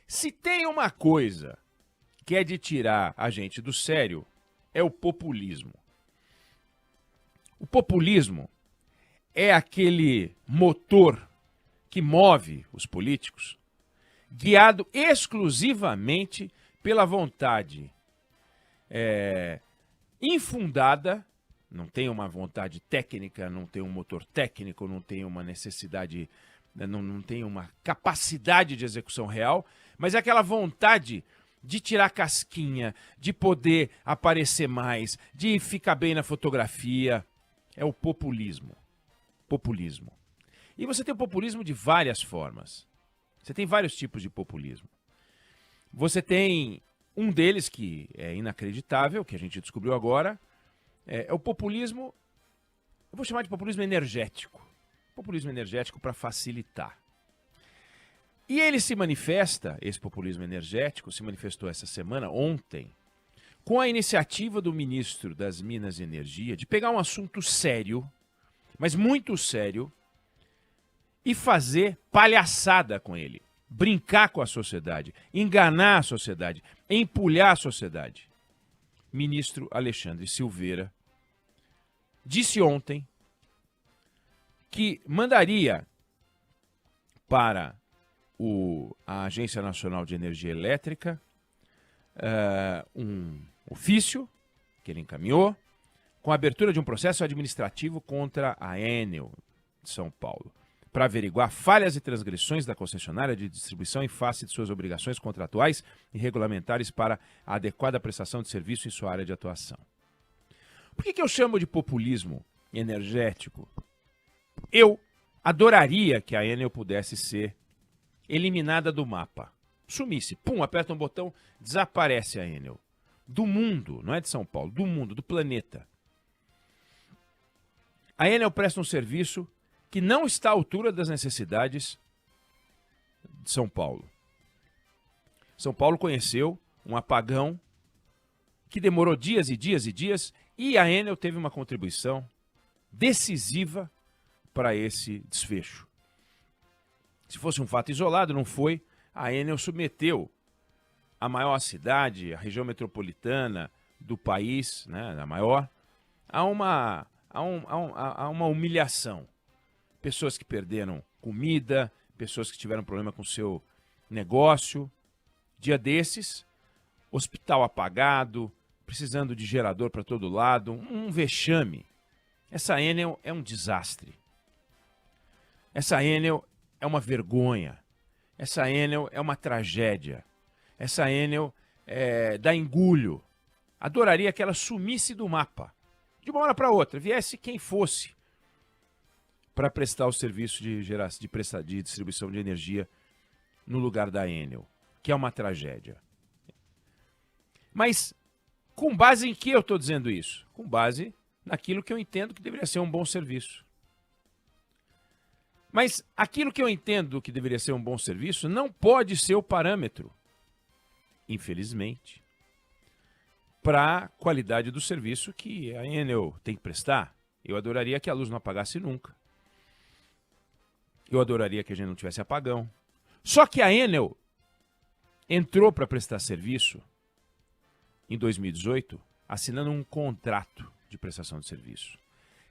Se tem uma coisa que é de tirar a gente do sério, é o populismo. O populismo é aquele motor que move os políticos, guiado exclusivamente pela vontade infundada, não tem uma vontade técnica, não tem um motor técnico, não tem uma necessidade, não tem uma capacidade de execução real, mas é aquela vontade de tirar casquinha, de poder aparecer mais, de ficar bem na fotografia. É o populismo. Populismo. E você tem o populismo de várias formas. Você tem vários tipos de populismo. Você tem um deles que é inacreditável, que a gente descobriu agora, é o populismo, eu vou chamar de populismo energético. Populismo energético para facilitar. E ele se manifesta, esse populismo energético, se manifestou essa semana, ontem, com a iniciativa do ministro das Minas e Energia de pegar um assunto sério, mas muito sério, e fazer palhaçada com ele. Brincar com a sociedade, enganar a sociedade, empulhar a sociedade. Ministro Alexandre Silveira disse ontem que mandaria para a Agência Nacional de Energia Elétrica um ofício que ele encaminhou com a abertura de um processo administrativo contra a Enel de São Paulo, para averiguar falhas e transgressões da concessionária de distribuição em face de suas obrigações contratuais e regulamentares para a adequada prestação de serviço em sua área de atuação. Por que eu chamo de populismo energético? Eu adoraria que a Enel pudesse ser eliminada do mapa. Sumisse. Pum, aperta um botão, desaparece a Enel. Do mundo, não é de São Paulo, do mundo, do planeta. A Enel presta um serviço que não está à altura das necessidades de São Paulo. São Paulo conheceu um apagão que demorou dias e dias e dias, e a Enel teve uma contribuição decisiva para esse desfecho. Se fosse um fato isolado, não foi, a Enel submeteu a maior cidade, a região metropolitana do país, né, a maior, a uma humilhação. Pessoas que perderam comida, pessoas que tiveram problema com o seu negócio. Dia desses, hospital apagado, precisando de gerador para todo lado, um vexame. Essa Enel é um desastre. Essa Enel é uma vergonha. Essa Enel é uma tragédia. Essa Enel dá engulho. Adoraria que ela sumisse do mapa. De uma hora para outra, viesse quem fosse para prestar o serviço de distribuição de energia no lugar da Enel, que é uma tragédia. Mas com base em que eu estou dizendo isso? Com base naquilo que eu entendo que deveria ser um bom serviço. Mas aquilo que eu entendo que deveria ser um bom serviço não pode ser o parâmetro, infelizmente, para a qualidade do serviço que a Enel tem que prestar. Eu adoraria que a luz não apagasse nunca. Eu adoraria que a gente não tivesse apagão. Só que a Enel entrou para prestar serviço em 2018, assinando um contrato de prestação de serviço,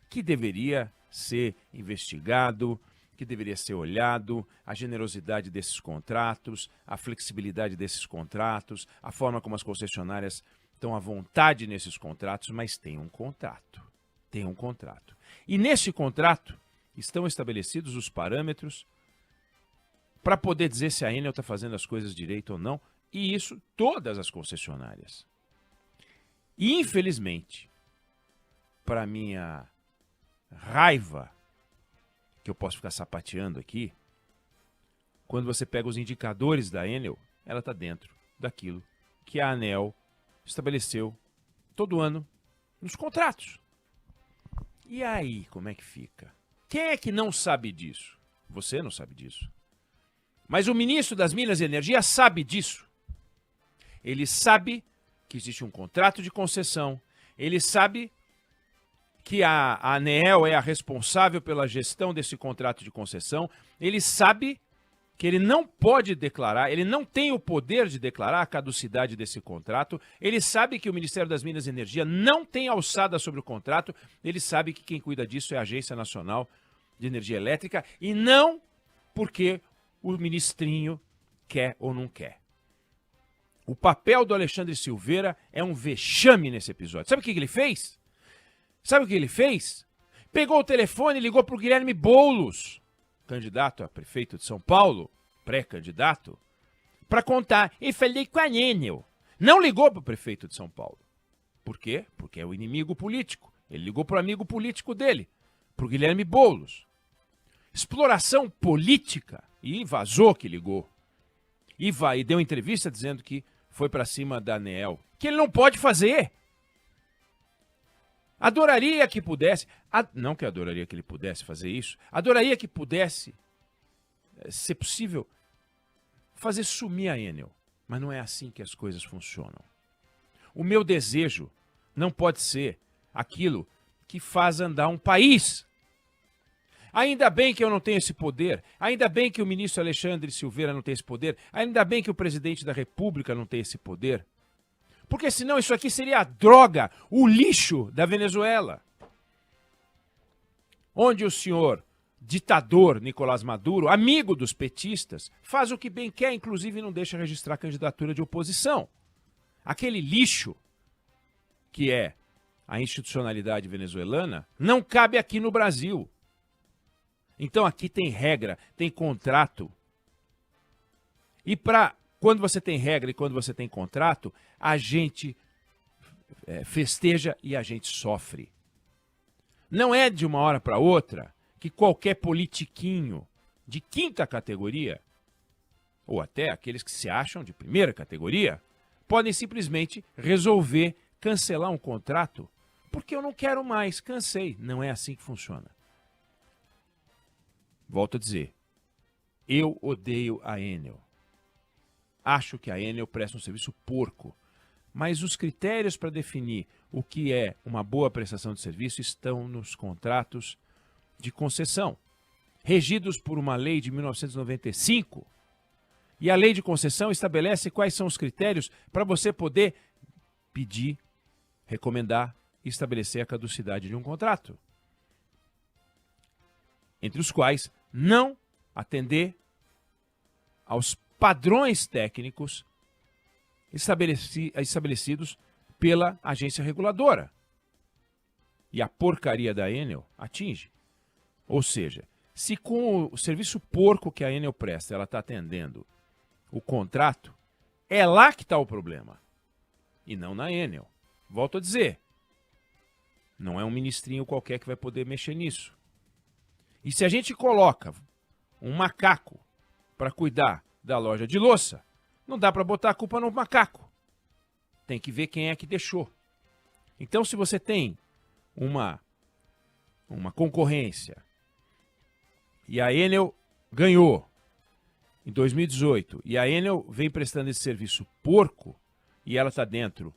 que deveria ser investigado, que deveria ser olhado, a generosidade desses contratos, a flexibilidade desses contratos, a forma como as concessionárias estão à vontade nesses contratos, mas tem um contrato. Tem um contrato. E nesse contrato estão estabelecidos os parâmetros para poder dizer se a Enel está fazendo as coisas direito ou não, e isso todas as concessionárias. E, infelizmente, para minha raiva, que eu posso ficar sapateando aqui, quando você pega os indicadores da Enel, ela está dentro daquilo que a ANEEL estabeleceu todo ano nos contratos. E aí, como é que fica? Quem é que não sabe disso? Você não sabe disso. Mas o ministro das Minas e Energia sabe disso. Ele sabe que existe um contrato de concessão. Ele sabe que a ANEEL é a responsável pela gestão desse contrato de concessão. Ele sabe que ele não pode declarar, ele não tem o poder de declarar a caducidade desse contrato, ele sabe que o Ministério das Minas e Energia não tem alçada sobre o contrato, ele sabe que quem cuida disso é a Agência Nacional de Energia Elétrica, e não porque o ministrinho quer ou não quer. O papel do Alexandre Silveira é um vexame nesse episódio. Sabe o que ele fez? Sabe o que ele fez? Pegou o telefone e ligou para o Guilherme Boulos, candidato a prefeito de São Paulo, pré-candidato, para contar. E falei com a Enel. Não ligou para o prefeito de São Paulo. Por quê? Porque é o inimigo político. Ele ligou para o amigo político dele, para o Guilherme Boulos. Exploração política. E vazou que ligou. E deu entrevista dizendo que foi para cima da ANEEL. Que ele não pode fazer. Adoraria que pudesse, não que adoraria que ele pudesse fazer isso, adoraria que pudesse, se possível, fazer sumir a Enel. Mas não é assim que as coisas funcionam. O meu desejo não pode ser aquilo que faz andar um país. Ainda bem que eu não tenho esse poder, ainda bem que o ministro Alexandre Silveira não tem esse poder, ainda bem que o presidente da República não tem esse poder. Porque senão isso aqui seria a droga, o lixo da Venezuela. Onde o senhor ditador Nicolás Maduro, amigo dos petistas, faz o que bem quer, inclusive não deixa registrar candidatura de oposição. Aquele lixo que é a institucionalidade venezuelana não cabe aqui no Brasil. Então aqui tem regra, tem contrato. E quando você tem regra e quando você tem contrato, a gente festeja e a gente sofre. Não é de uma hora para outra que qualquer politiquinho de quinta categoria, ou até aqueles que se acham de primeira categoria, podem simplesmente resolver cancelar um contrato porque eu não quero mais, cansei. Não é assim que funciona. Volto a dizer, eu odeio a Enel. Acho que a Enel presta um serviço porco, mas os critérios para definir o que é uma boa prestação de serviço estão nos contratos de concessão, regidos por uma lei de 1995. E a lei de concessão estabelece quais são os critérios para você poder pedir, recomendar e estabelecer a caducidade de um contrato. Entre os quais não atender aos padrões técnicos estabelecidos pela agência reguladora. E a porcaria da Enel atinge. Ou seja, se com o serviço porco que a Enel presta, ela está atendendo o contrato, é lá que está o problema. E não na Enel. Volto a dizer, não é um ministrinho qualquer que vai poder mexer nisso. E se a gente coloca um macaco para cuidar da loja de louça, não dá para botar a culpa no macaco. Tem que ver quem é que deixou. Então, se você tem uma concorrência e a Enel ganhou em 2018 e a Enel vem prestando esse serviço porco e ela está dentro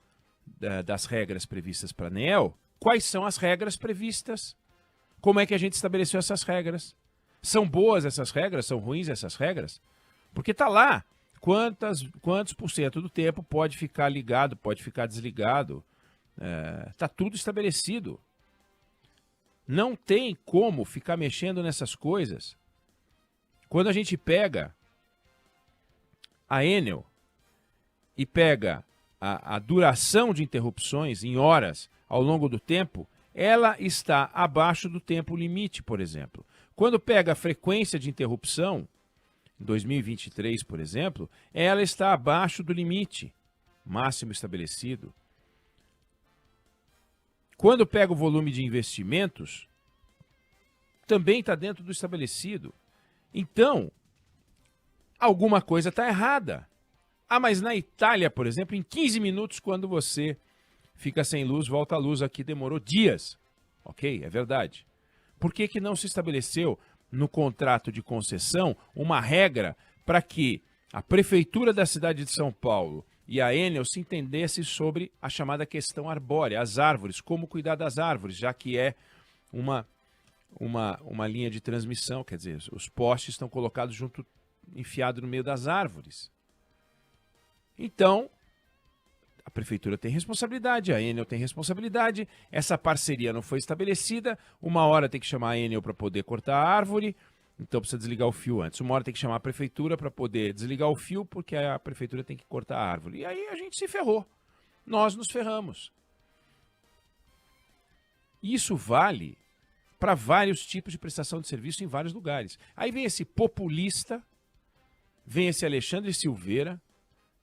das regras previstas para a ANEEL, quais são as regras previstas? Como é que a gente estabeleceu essas regras? São boas essas regras? São ruins essas regras? Porque está lá quantos por cento do tempo pode ficar ligado, pode ficar desligado. Está tudo estabelecido. Não tem como ficar mexendo nessas coisas. Quando a gente pega a Enel e pega a duração de interrupções em horas ao longo do tempo, ela está abaixo do tempo limite, por exemplo. Quando pega a frequência de interrupção, em 2023, por exemplo, ela está abaixo do limite máximo estabelecido. Quando pega o volume de investimentos, também está dentro do estabelecido. Então, alguma coisa está errada. Mas na Itália, por exemplo, em 15 minutos, quando você fica sem luz, volta a luz. Aqui demorou dias. Ok, é verdade. Por que não se estabeleceu no contrato de concessão uma regra para que a Prefeitura da cidade de São Paulo e a Enel se entendessem sobre a chamada questão arbórea, as árvores, como cuidar das árvores, já que é uma linha de transmissão, quer dizer, os postes estão colocados junto enfiado no meio das árvores. Então, a prefeitura tem responsabilidade, a Enel tem responsabilidade, essa parceria não foi estabelecida, uma hora tem que chamar a Enel para poder cortar a árvore, então precisa desligar o fio antes. Uma hora tem que chamar a prefeitura para poder desligar o fio, porque a prefeitura tem que cortar a árvore. E aí a gente se ferrou. Nós nos ferramos. Isso vale para vários tipos de prestação de serviço em vários lugares. Aí vem esse populista, vem esse Alexandre Silveira,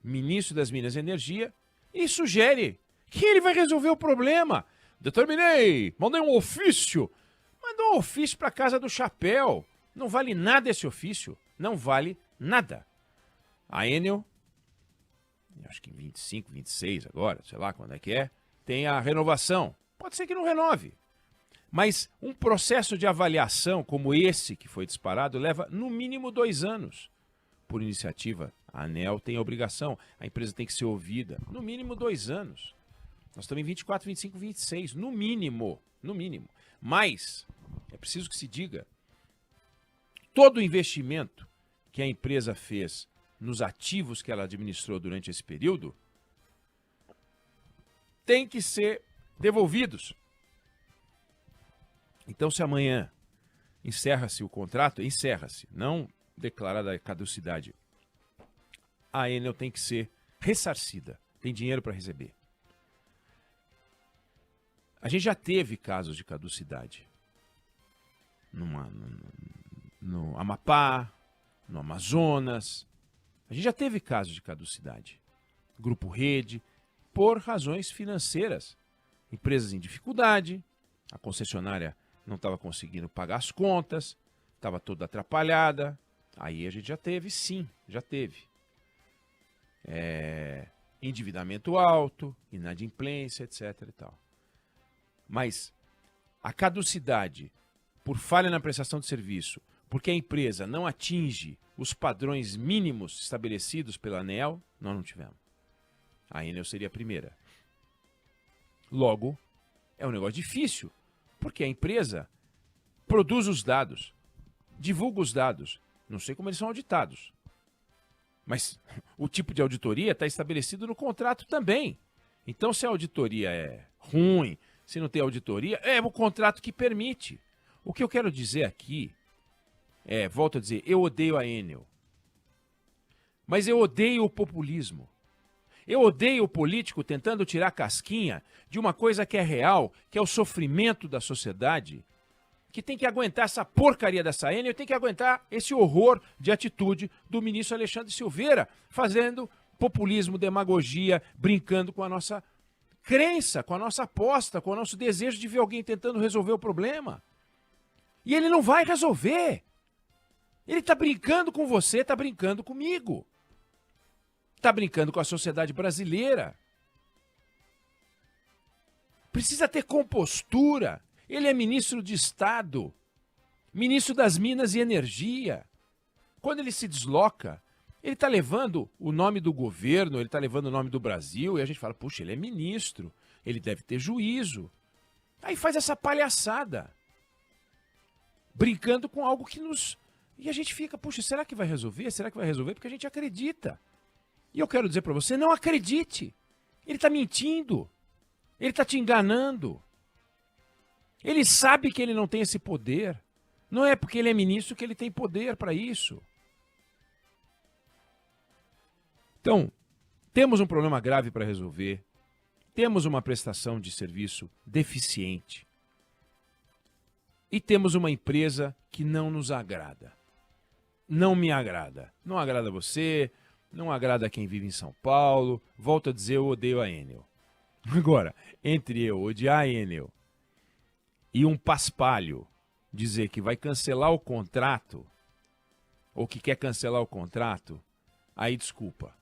ministro das Minas e Energia, e sugere que ele vai resolver o problema. Determinei, mandei um ofício. Mandou um ofício para a Casa do Chapéu. Não vale nada esse ofício. Não vale nada. A Enel, acho que em 25, 26 agora, sei lá quando é que é, tem a renovação. Pode ser que não renove. Mas um processo de avaliação como esse que foi disparado leva no mínimo 2 anos. Por iniciativa, a ANEEL tem a obrigação, a empresa tem que ser ouvida. No mínimo 2 anos. Nós estamos em 24, 25, 26. No mínimo. No mínimo. Mas, é preciso que se diga, todo o investimento que a empresa fez nos ativos que ela administrou durante esse período tem que ser devolvidos. Então, se amanhã encerra-se o contrato, encerra-se, não declarada a caducidade, a Enel tem que ser ressarcida, tem dinheiro para receber. A gente já teve casos de caducidade no Amapá, no Amazonas. A gente já teve casos de caducidade. Grupo Rede, por razões financeiras. Empresas em dificuldade, a concessionária não estava conseguindo pagar as contas, estava toda atrapalhada. Aí a gente já teve, sim, já teve. Endividamento alto, inadimplência, etc. e tal. Mas a caducidade por falha na prestação de serviço, porque a empresa não atinge os padrões mínimos estabelecidos pela ANEEL, nós não tivemos. A Enel seria a primeira. Logo, é um negócio difícil, porque a empresa produz os dados, divulga os dados. Não sei como eles são auditados. Mas o tipo de auditoria está estabelecido no contrato também. Então, se a auditoria é ruim, se não tem auditoria, é o contrato que permite. O que eu quero dizer aqui volto a dizer, eu odeio a Enel. Mas eu odeio o populismo. Eu odeio o político tentando tirar casquinha de uma coisa que é real, que é o sofrimento da sociedade, que tem que aguentar essa porcaria dessa Enel, tem que aguentar esse horror de atitude do ministro Alexandre Silveira, fazendo populismo, demagogia, brincando com a nossa crença, com a nossa aposta, com o nosso desejo de ver alguém tentando resolver o problema. E ele não vai resolver. Ele está brincando com você, está brincando comigo. Está brincando com a sociedade brasileira. Precisa ter compostura. Ele é ministro de Estado, ministro das Minas e Energia. Quando ele se desloca, ele está levando o nome do governo, ele está levando o nome do Brasil, e a gente fala, puxa, ele é ministro, ele deve ter juízo. Aí faz essa palhaçada, brincando com algo que nos... E a gente fica, puxa, será que vai resolver? Será que vai resolver? Porque a gente acredita. E eu quero dizer para você, não acredite. Ele está mentindo. Ele está te enganando. Ele sabe que ele não tem esse poder. Não é porque ele é ministro que ele tem poder para isso. Então, temos um problema grave para resolver. Temos uma prestação de serviço deficiente. E temos uma empresa que não nos agrada. Não me agrada. Não agrada você, não agrada quem vive em São Paulo. Volto a dizer, eu odeio a Enel. Agora, entre eu odiar a Enel e um paspalho dizer que vai cancelar o contrato, ou que quer cancelar o contrato, aí desculpa.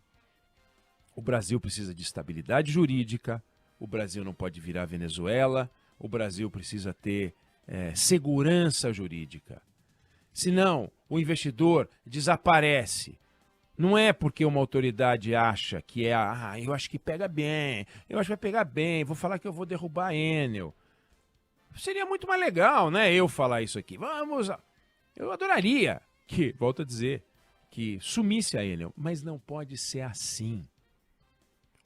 O Brasil precisa de estabilidade jurídica, o Brasil não pode virar Venezuela, o Brasil precisa ter segurança jurídica. Senão, o investidor desaparece. Não é porque uma autoridade acha que eu acho que pega bem, eu acho que vai pegar bem, vou falar que eu vou derrubar a Enel. Seria muito mais legal, né, eu falar isso aqui. Eu adoraria que, volto a dizer, que sumisse a Enel, mas não pode ser assim.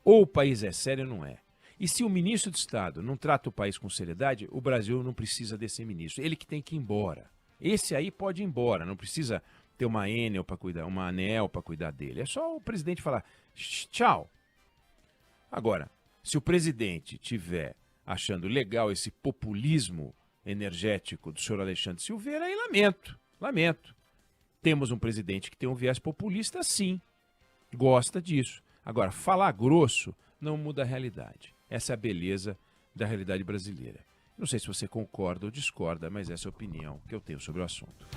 Ou o país é sério ou não é. E se o ministro de Estado não trata o país com seriedade, o Brasil não precisa desse ministro. Ele que tem que ir embora. Esse aí pode ir embora, não precisa ter uma Enel para cuidar, uma ANEEL para cuidar dele. É só o presidente falar tchau. Agora, se o presidente tiver achando legal esse populismo energético do senhor Alexandre Silveira, aí lamento. Temos um presidente que tem um viés populista, sim, gosta disso. Agora, falar grosso não muda a realidade. Essa é a beleza da realidade brasileira. Não sei se você concorda ou discorda, mas essa é a opinião que eu tenho sobre o assunto.